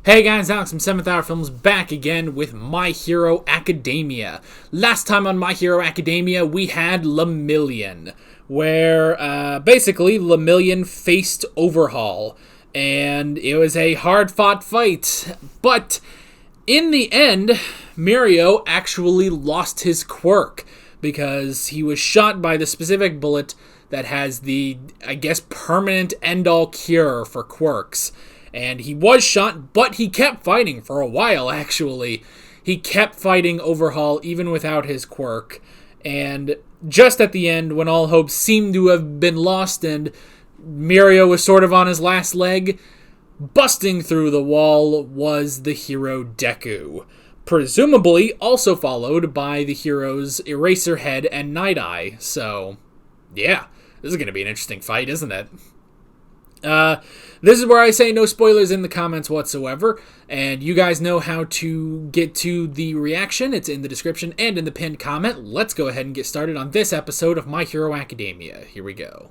Hey guys, Alex from 7th Hour Films back again with My Hero Academia. Last time on My Hero Academia, we had Lemillion, where basically Lemillion faced Overhaul, and it was a hard-fought fight, but in the end, Mirio actually lost his quirk, because he was shot by the specific bullet that has the, I guess, permanent end-all cure for quirks. And he was shot, but he kept fighting for a while, actually. He kept fighting Overhaul even without his quirk. And just at the end, when all hope seemed to have been lost and Mirio was sort of on his last leg, busting through the wall was the hero Deku. Presumably also followed by the heroes Eraserhead and Night Eye. So, yeah, this is going to be an interesting fight, isn't it? This is where I say no spoilers in the comments whatsoever, and you guys know how to get to the reaction. It's in the description and in the pinned comment. Let's go ahead and get started on this episode of My Hero Academia. Here we go.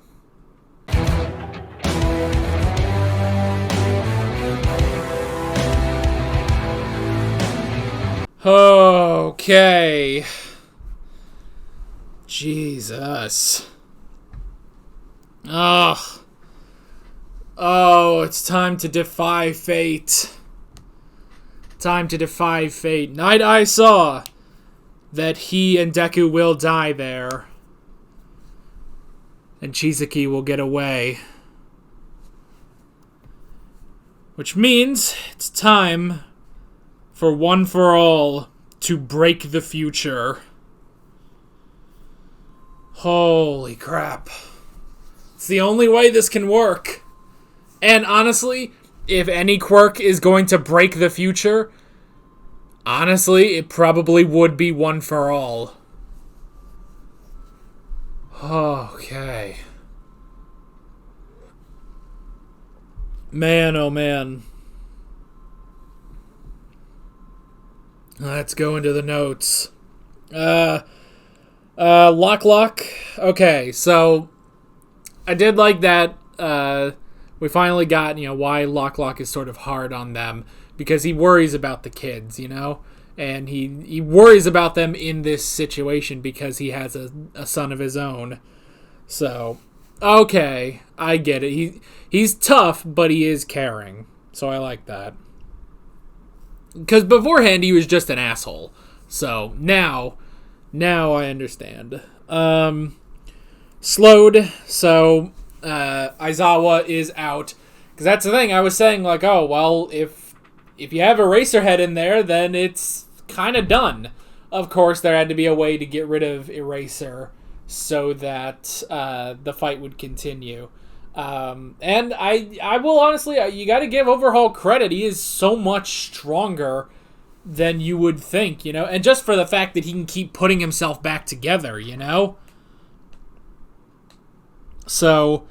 Okay. Jesus. Ugh. Oh, it's time to defy fate. Time to defy fate. Night Eye saw that he and Deku will die there. And Chisaki will get away. Which means it's time for One for All to break the future. Holy crap. It's the only way this can work. And honestly, if any quirk is going to break the future, honestly, it probably would be One for All. Okay. Man, oh man. Let's go into the notes. Lock. Okay, so I did like that, we finally got, why Lock is sort of hard on them. Because he worries about the kids, And he worries about them in this situation because he has a son of his own. So, okay, I get it. He's tough, but he is caring. So I like that. Because beforehand, he was just an asshole. So, now I understand. Slowed, so Aizawa is out. Because that's the thing, I was saying, oh, well, if you have Eraserhead in there, then it's kind of done. Of course, there had to be a way to get rid of Eraser so that the fight would continue. And I will honestly, you got to give Overhaul credit. He is so much stronger than you would think, And just for the fact that he can keep putting himself back together, So,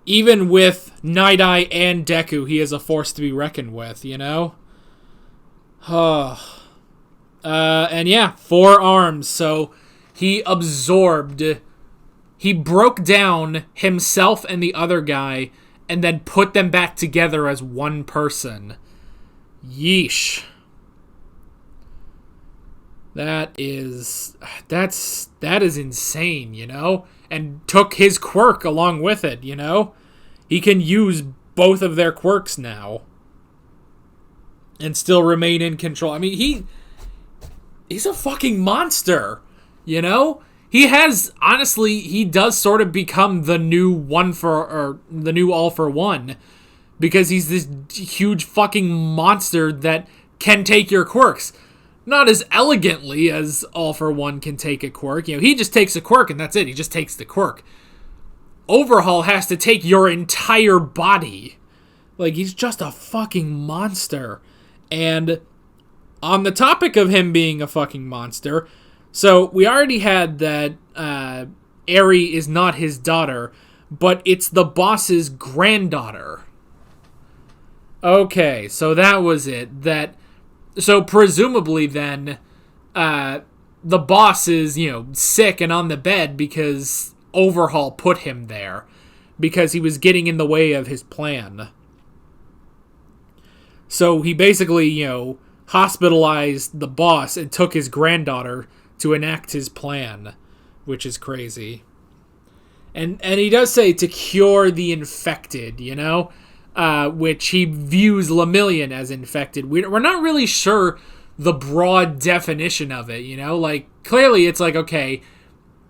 even with Night Eye and Deku, he is a force to be reckoned with, And yeah, 4 arms. So, he broke down himself and the other guy, and then put them back together as one person. Yeesh. That is insane, And took his quirk along with it, He can use both of their quirks now. And still remain in control. I mean, he's a fucking monster, He has, honestly, he does sort of become the new the new All for One. Because he's this huge fucking monster that can take your quirks. Not as elegantly as All for One can take a quirk. He just takes a quirk and that's it. He just takes the quirk. Overhaul has to take your entire body. He's just a fucking monster. And on the topic of him being a fucking monster, so we already had that Eri is not his daughter, but it's the boss's granddaughter. Okay, so that was it. So presumably then, the boss is, sick and on the bed because Overhaul put him there. Because he was getting in the way of his plan. So he basically, hospitalized the boss and took his granddaughter to enact his plan, which is crazy. And he does say to cure the infected, which he views Lemillion as infected. We're not really sure the broad definition of it, clearly it's like, okay,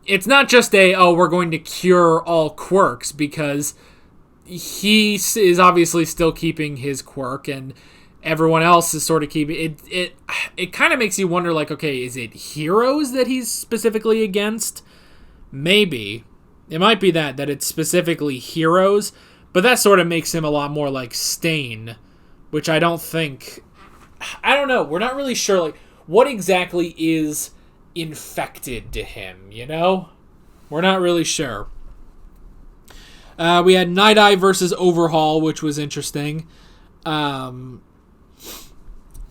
it's not just we're going to cure all quirks, because he is obviously still keeping his quirk and everyone else is sort of keeping it. It kind of makes you wonder, like, okay, is it heroes that he's specifically against? Maybe. It might be that it's specifically heroes, but that sort of makes him a lot more like Stain, which I don't know. We're not really sure, like, what exactly is infected to him, We're not really sure. We had Night Eye versus Overhaul, which was interesting.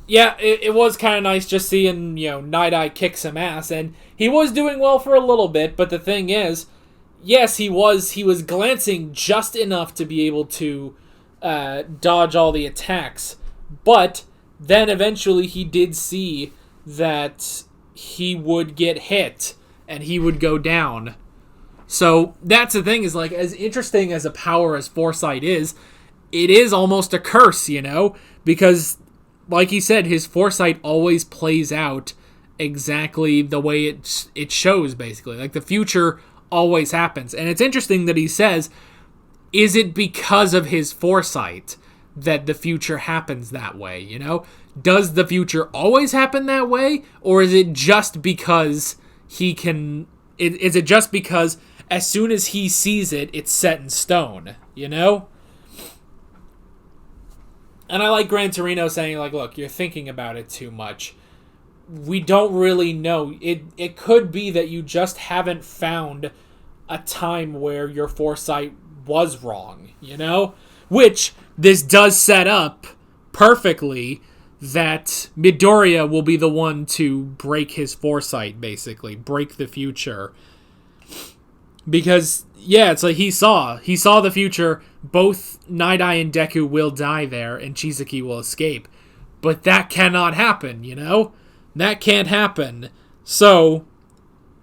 It was kind of nice just seeing, Night Eye kick some ass, and he was doing well for a little bit, but the thing is, yes, he was glancing just enough to be able to dodge all the attacks, but then eventually he did see that he would get hit and he would go down. So that's the thing, is like, as interesting as a power as Foresight is, it is almost a curse, because like he said, his Foresight always plays out exactly the way it shows, basically. Like, the future always happens. And it's interesting that he says, is it because of his Foresight that the future happens that way, Does the future always happen that way? Or is it just because he can... Is it just because as soon as he sees it, it's set in stone, And I like Gran Torino saying, like, look, you're thinking about it too much. We don't really know. It could be that you just haven't found a time where your Foresight was wrong, Which this does set up perfectly that Midoriya will be the one to break his Foresight, basically. Break the future. Because, yeah, it's like he saw the future. Both Night Eye and Deku will die there, and Chisaki will escape. But that cannot happen, That can't happen. So,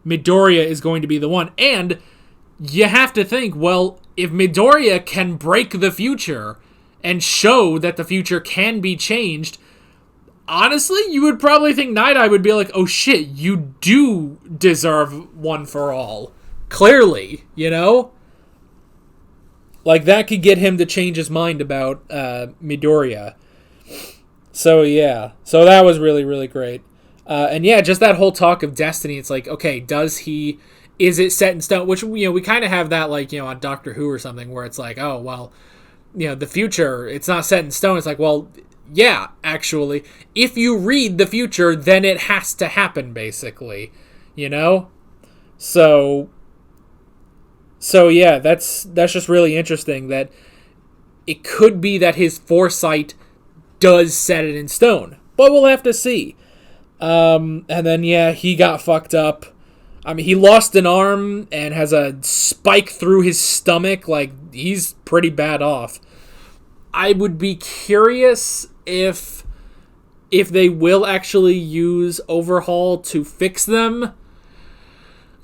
Midoriya is going to be the one. And you have to think, well, if Midoriya can break the future and show that the future can be changed, honestly, you would probably think Night Eye would be like, oh shit, you do deserve one for all. Clearly, Like, that could get him to change his mind about Midoriya. So, yeah. So that was really, really great. And yeah, just that whole talk of destiny, it's like, okay, is it set in stone? Which, we kind of have that, like, on Doctor Who or something, where it's like, oh, well, the future, it's not set in stone. It's like, well, yeah, actually, if you read the future, then it has to happen, basically, So yeah, that's just really interesting that it could be that his Foresight does set it in stone, but we'll have to see. And then, yeah, he got fucked up. I mean, he lost an arm and has a spike through his stomach. Like, he's pretty bad off. I would be curious if they will actually use Overhaul to fix them.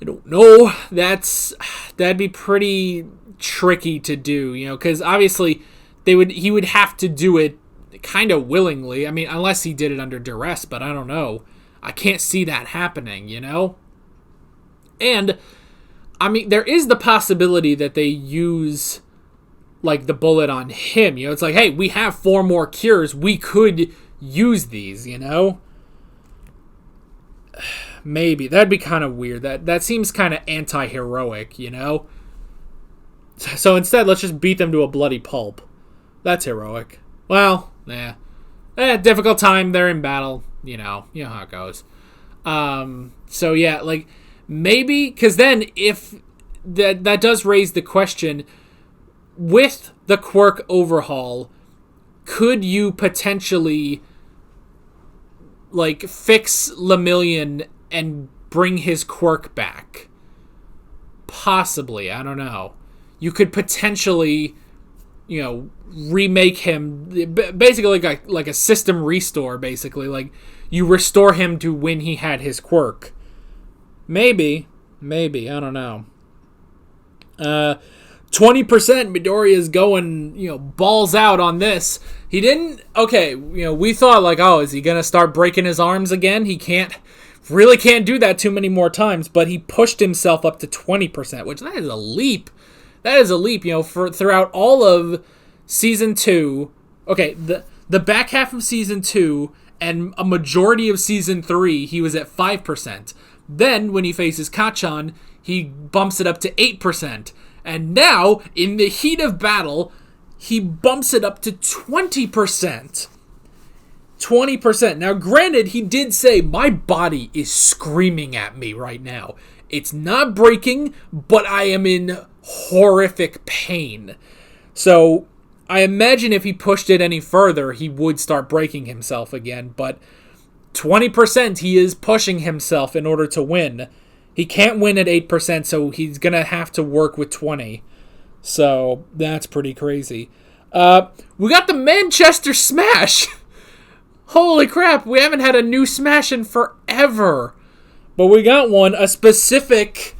I don't know. That'd be pretty tricky to do, because obviously he would have to do it kind of willingly. I mean, unless he did it under duress, but I don't know. I can't see that happening, And, I mean, there is the possibility that they use, like, the bullet on him, It's like, hey, we have 4 more cures. We could use these, Maybe. That'd be kind of weird. That seems kind of anti-heroic, So instead, let's just beat them to a bloody pulp. That's heroic. Well, yeah. Difficult time. They're in battle. You know how it goes. So yeah, like, maybe, because then if that does raise the question, with the quirk Overhaul, could you potentially, like, fix Lemillion and bring his quirk back? Possibly, I don't know. You could potentially, remake him, basically like a system restore, basically. Like, you restore him to when he had his quirk. Maybe, I don't know. 20% Midoriya is going, balls out on this. He didn't, okay, we thought like, oh, is he going to start breaking his arms again? He really can't do that too many more times, but he pushed himself up to 20%, which that is a leap. That is a leap, for throughout all of Season 2. Okay, the back half of Season 2 and a majority of Season 3, he was at 5%. Then, when he faces Kacchan, he bumps it up to 8%. And now, in the heat of battle, he bumps it up to 20%. 20%. Now, granted, he did say, my body is screaming at me right now. It's not breaking, but I am in horrific pain. So, I imagine if he pushed it any further, he would start breaking himself again. But 20%, he is pushing himself in order to win. He can't win at 8%, so he's going to have to work with 20. So, that's pretty crazy. We got the Manchester Smash! Holy crap, we haven't had a new Smash in forever. But we got one, a specific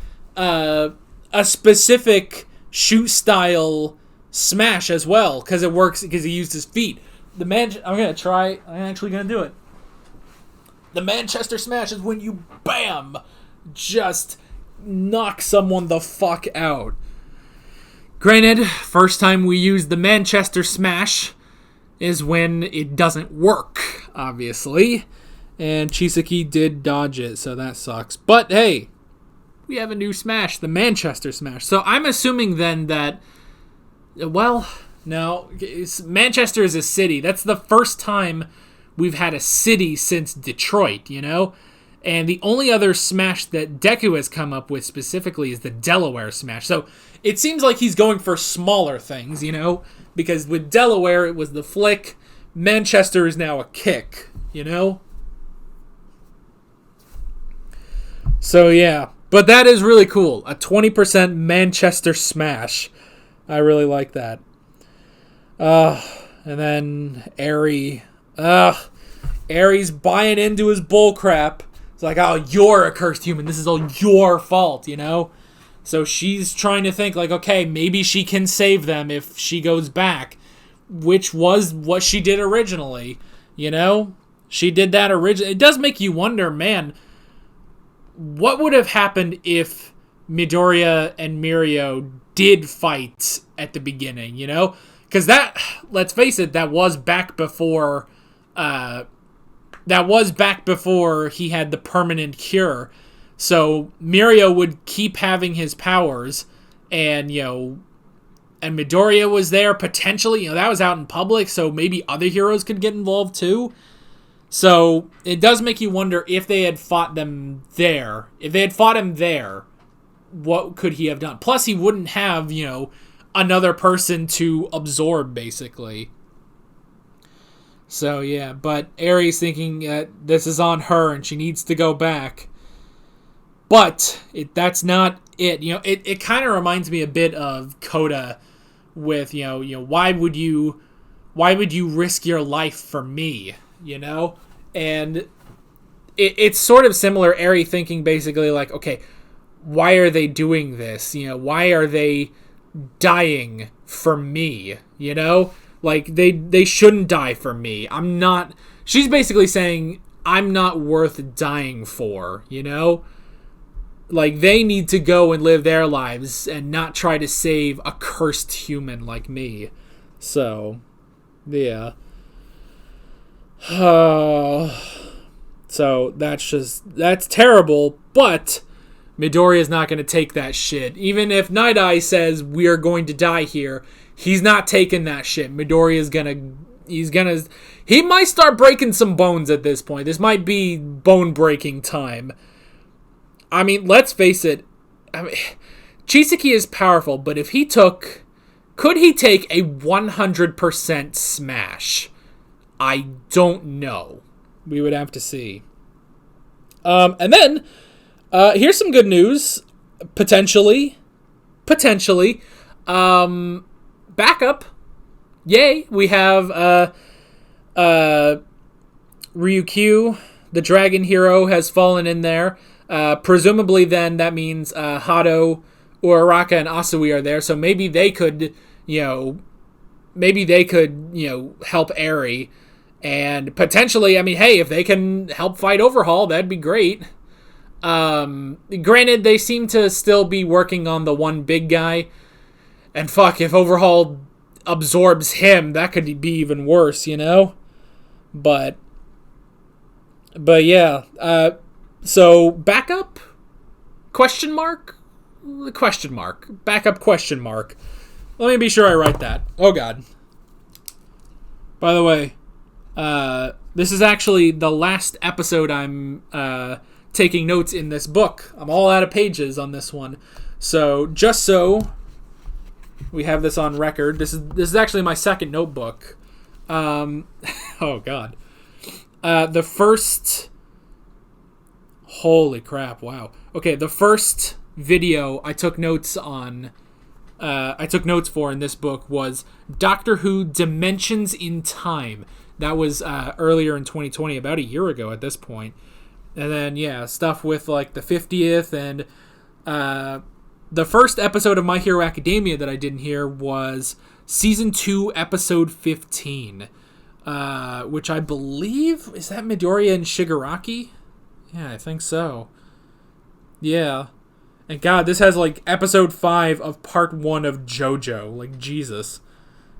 shoot style smash as well, because it works, because he used his feet. I'm actually going to do it. The Manchester Smash is when you, bam, just knock someone the fuck out. Granted, first time we used the Manchester Smash is when it doesn't work, obviously. And Chisaki did dodge it, so that sucks. But hey, we have a new Smash, the Manchester Smash. So I'm assuming then that, well, no, Manchester is a city. That's the first time we've had a city since Detroit, And the only other Smash that Deku has come up with specifically is the Delaware Smash. So it seems like he's going for smaller things, Because with Delaware, it was the flick. Manchester is now a kick, So yeah. But that is really cool. A 20% Manchester Smash. I really like that. And then Aerie. Aerie's buying into his bullcrap. It's like, oh, you're a cursed human. This is all your fault, So she's trying to think, like, okay, maybe she can save them if she goes back. Which was what she did originally, She did that originally. It does make you wonder, man, what would have happened if Midoriya and Mirio did fight at the beginning, Because that, let's face it, that was back before he had the permanent cure. So Mirio would keep having his powers, and and Midoriya was there potentially. That was out in public, so maybe other heroes could get involved too. So it does make you wonder if they had fought them there. If they had fought him there, what could he have done? Plus, he wouldn't have another person to absorb, basically. So yeah, but Aerie's thinking this is on her and she needs to go back. But that's not it. It kind of reminds me a bit of Koda with why would you risk your life for me? And it's sort of similar. Aerie thinking basically like, okay, why are they doing this? Why are they dying for me? Like, they shouldn't die for me. She's basically saying, I'm not worth dying for, Like, they need to go and live their lives and not try to save a cursed human like me. So, yeah. So, that's terrible, but Midoriya's not going to take that shit. Even if Night Eye says, we are going to die here, he's not taking that shit. Midoriya's he might start breaking some bones at this point. This might be bone-breaking time. I mean, let's face it. Chisaki is powerful, but if he could he take a 100% smash? I don't know. We would have to see. And then, here's some good news. Potentially. Backup yay, we have Ryukyu, the dragon hero, has fallen in there. Presumably then that means Hado, Uraraka, and Asui are there, so maybe they could, help Eri. And potentially, I mean, hey, if they can help fight Overhaul, that'd be great. Granted, they seem to still be working on the one big guy. And fuck, if Overhaul absorbs him, that could be even worse, But yeah. So, backup? Question mark? Question mark. Backup question mark. Let me be sure I write that. Oh, God. By the way, this is actually the last episode I'm taking notes in this book. I'm all out of pages on this one. So, just so we have this on record, this is actually my second notebook. Oh, God. The first... Holy crap, wow. Okay, the first video I took notes on... I took notes for in this book was Doctor Who Dimensions in Time. That was earlier in 2020, about a year ago at this point. And then, yeah, stuff with like the 50th and the first episode of My Hero Academia that I didn't hear was Season 2, Episode 15, which I believe, is that Midoriya and Shigaraki? Yeah, I think so. Yeah. And God, this has like episode 5 of part 1 of JoJo. Like, Jesus.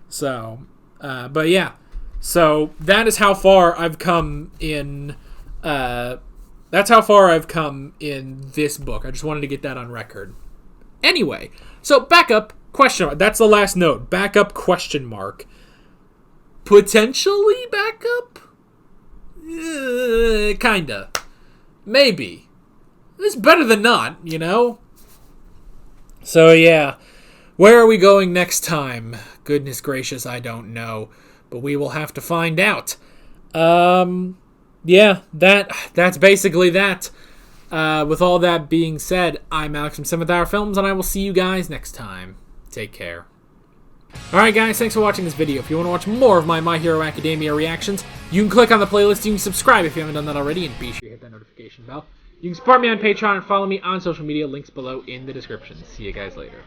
So, but yeah. So, that is how far I've come in, that's how far I've come in this book. I just wanted to get that on record. Anyway, so backup question mark. That's the last note. Backup question mark. Potentially backup? Kinda. Maybe. It's better than not, So, yeah. Where are we going next time? Goodness gracious, I don't know. But we will have to find out. Yeah, that's basically that. With all that being said, I'm Alex from 7th Hour Films, and I will see you guys next time. Take care. Alright guys, thanks for watching this video. If you want to watch more of My Hero Academia reactions, you can click on the playlist, you can subscribe if you haven't done that already, and be sure you hit that notification bell. You can support me on Patreon and follow me on social media, links below in the description. See you guys later.